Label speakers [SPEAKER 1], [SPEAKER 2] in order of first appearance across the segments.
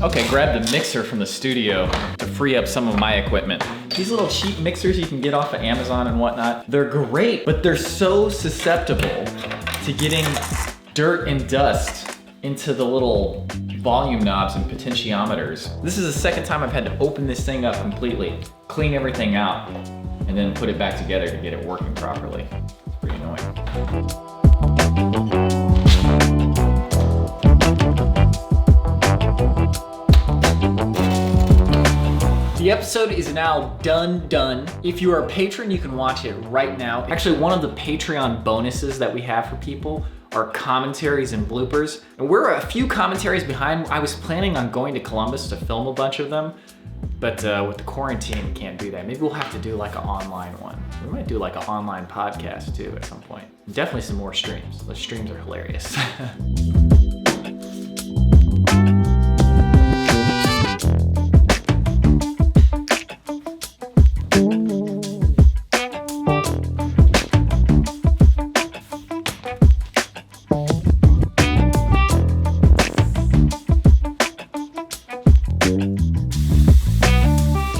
[SPEAKER 1] Okay, grab the mixer from the studio to free up some of my equipment. These little cheap mixers you can get off of Amazon and whatnot, they're great, but they're so susceptible to getting dirt and dust into the little volume knobs and potentiometers. This is the second time I've had to open this thing up completely, clean everything out, and then put it back together to get it working properly. It's pretty annoying. The episode is now done. If you are a patron, you can watch it right now. Actually, one of the Patreon bonuses that we have for people are commentaries and bloopers. And we're a few commentaries behind. I was planning on going to Columbus to film a bunch of them, but with the quarantine, we can't do that. Maybe we'll have to do like an online one. We might do like an online podcast too at some point. Definitely some more streams. Those streams are hilarious.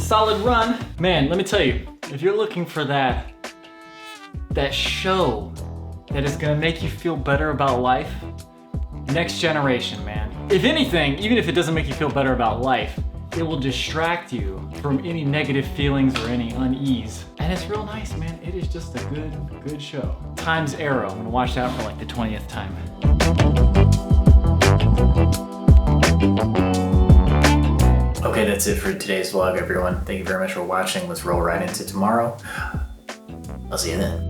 [SPEAKER 1] Solid run. Man, let me tell you, if you're looking for that show that is gonna make you feel better about life, Next Generation, man. If anything, even if it doesn't make you feel better about life, it will distract you from any negative feelings or any unease. And it's real nice, man. It is just a good show. Time's Arrow. I'm gonna watch that for like the 20th time. Okay, that's it for today's vlog, everyone. Thank you very much for watching. Let's roll right into tomorrow. I'll see you then.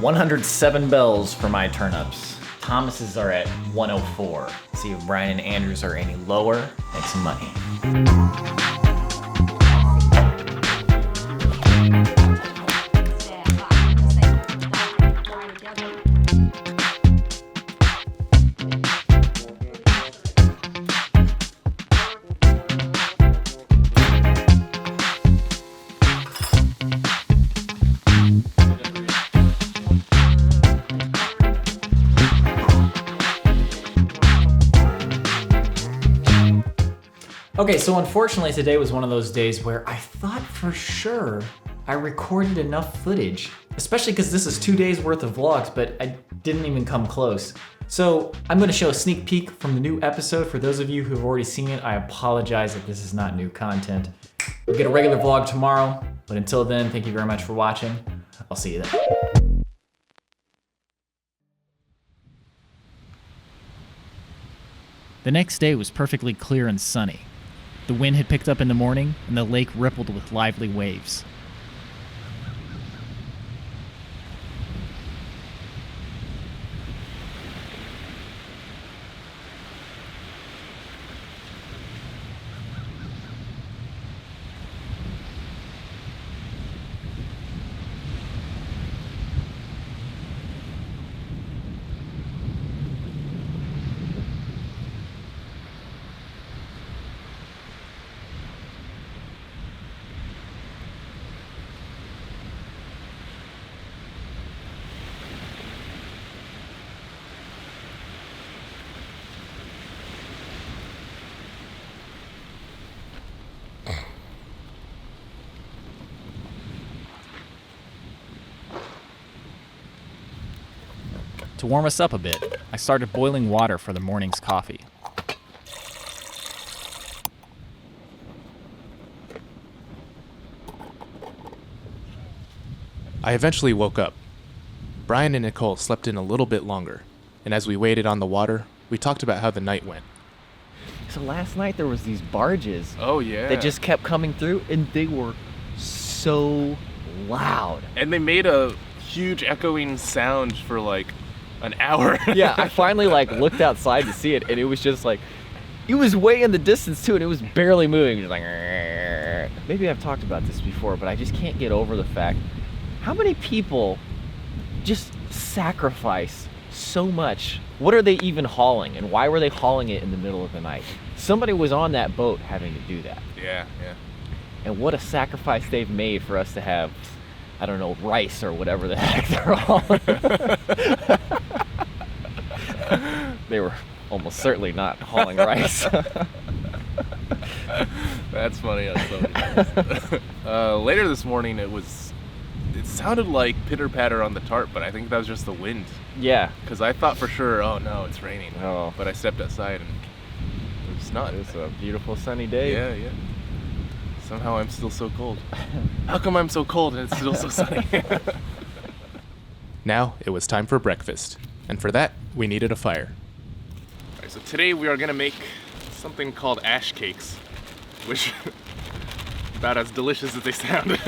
[SPEAKER 1] $107 bells for my turnips. Thomas's are at 104. See if Brian and Andrews are any lower. Make some money. Okay, so unfortunately today was one of those days where I thought for sure I recorded enough footage, especially because this is 2 days worth of vlogs, but I didn't even come close. So I'm gonna show a sneak peek from the new episode. For those of you who've already seen it, I apologize if this is not new content. We'll get a regular vlog tomorrow, but until then, thank you very much for watching. I'll see you then. The next day was perfectly clear and sunny. The wind had picked up in the morning, and the lake rippled with lively waves. To warm us up a bit, I started boiling water for the morning's coffee.
[SPEAKER 2] I eventually woke up. Brian and Nicole slept in a little bit longer, and as we waited on the water, we talked about how the night went.
[SPEAKER 1] So last night there was these barges.
[SPEAKER 3] Oh, yeah.
[SPEAKER 1] That just kept coming through, and they were so loud.
[SPEAKER 3] And they made a huge echoing sound for like an hour.
[SPEAKER 1] Yeah, I finally like looked outside to see it, and it was just like, it was way in the distance too, and it was barely moving. Just like, maybe I've talked about this before, but I just can't get over the fact how many people just sacrifice so much. What are they even hauling, and why were they hauling it in the middle of the night? Somebody was on that boat having to do that.
[SPEAKER 3] Yeah.
[SPEAKER 1] And what a sacrifice they've made for us to have, I don't know, rice or whatever the heck they're hauling. They were almost certainly not hauling rice.
[SPEAKER 3] That's funny. Later this morning, it sounded like pitter patter on the tarp, but I think that was just the wind.
[SPEAKER 1] Yeah.
[SPEAKER 3] Because I thought for sure, oh no, it's raining.
[SPEAKER 1] Oh.
[SPEAKER 3] But I stepped outside and it's not.
[SPEAKER 1] It was a beautiful sunny day.
[SPEAKER 3] Yeah. Somehow I'm still so cold. How come I'm so cold and it's still so sunny?
[SPEAKER 2] Now it was time for breakfast, and for that, we needed a fire.
[SPEAKER 3] Alright, so today we are gonna make something called ash cakes, which about as delicious as they sound.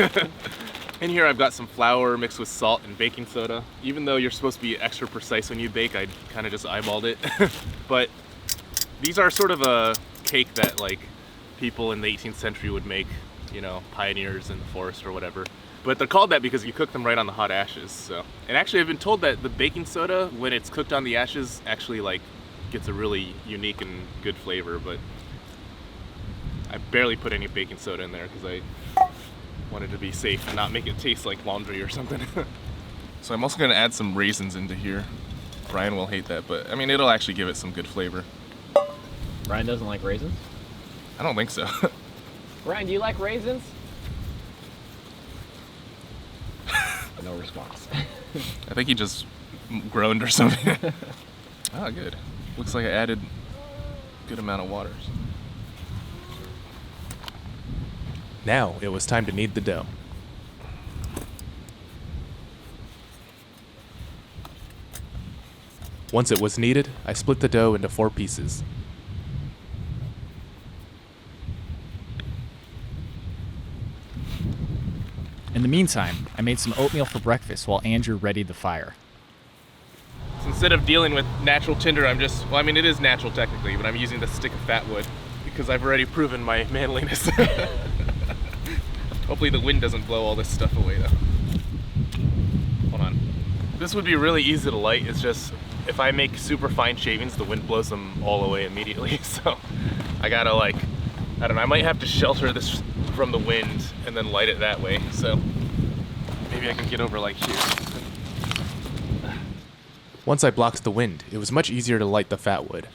[SPEAKER 3] In here I've got some flour mixed with salt and baking soda. Even though you're supposed to be extra precise when you bake, I kind of just eyeballed it. But these are sort of a cake that like people in the 18th century would make, you know, pioneers in the forest or whatever. But they're called that because you cook them right on the hot ashes. So, and actually I've been told that the baking soda, when it's cooked on the ashes, actually like gets a really unique and good flavor. But I barely put any baking soda in there because I wanted to be safe and not make it taste like laundry or something. So I'm also gonna add some raisins into here. Brian will hate that, but I mean, it'll actually give it some good flavor.
[SPEAKER 1] Brian doesn't like raisins?
[SPEAKER 3] I don't think so.
[SPEAKER 1] Brian, do you like raisins? No response.
[SPEAKER 3] I think he just groaned or something. Oh, good. Looks like I added a good amount of water.
[SPEAKER 2] Now it was time to knead the dough. Once it was kneaded, I split the dough into 4 pieces.
[SPEAKER 4] In the meantime, I made some oatmeal for breakfast while Andrew readied the fire.
[SPEAKER 3] So instead of dealing with natural tinder, I'm just, well, I mean, it is natural technically, but I'm using the stick of fat wood because I've already proven my manliness. Hopefully the wind doesn't blow all this stuff away though. Hold on. This would be really easy to light. It's just, if I make super fine shavings, the wind blows them all away immediately. So I gotta like, I don't know, I might have to shelter this from the wind and then light it that way. So maybe I can get over like here.
[SPEAKER 2] Once I blocked the wind, it was much easier to light the fat wood.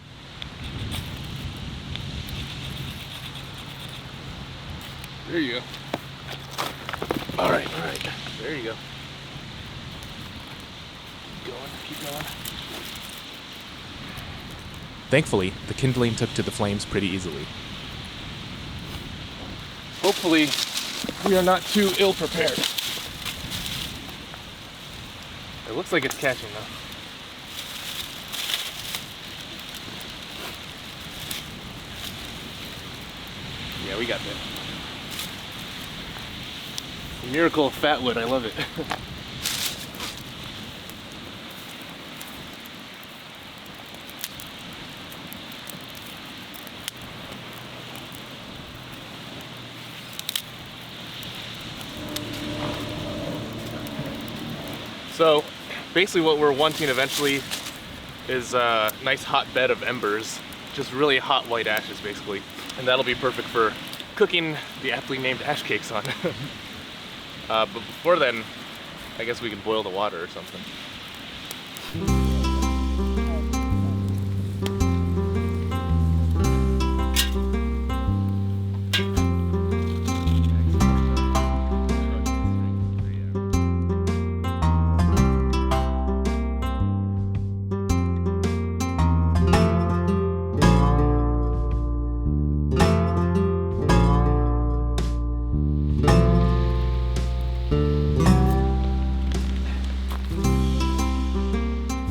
[SPEAKER 3] There you go. All right. There you go. Keep going.
[SPEAKER 2] Thankfully, the kindling took to the flames pretty easily.
[SPEAKER 3] Hopefully, we are not too ill prepared. It looks like it's catching though. Yeah, we got that. The miracle of fat wood, I love it. So basically what we're wanting eventually is a nice hot bed of embers, just really hot white ashes basically. And that'll be perfect for cooking the aptly named ash cakes on. But before then, I guess we can boil the water or something.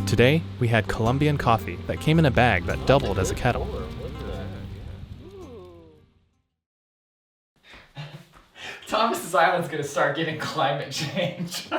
[SPEAKER 2] Today, we had Colombian coffee that came in a bag that doubled as a kettle.
[SPEAKER 1] Thomas's Island's gonna start getting climate change.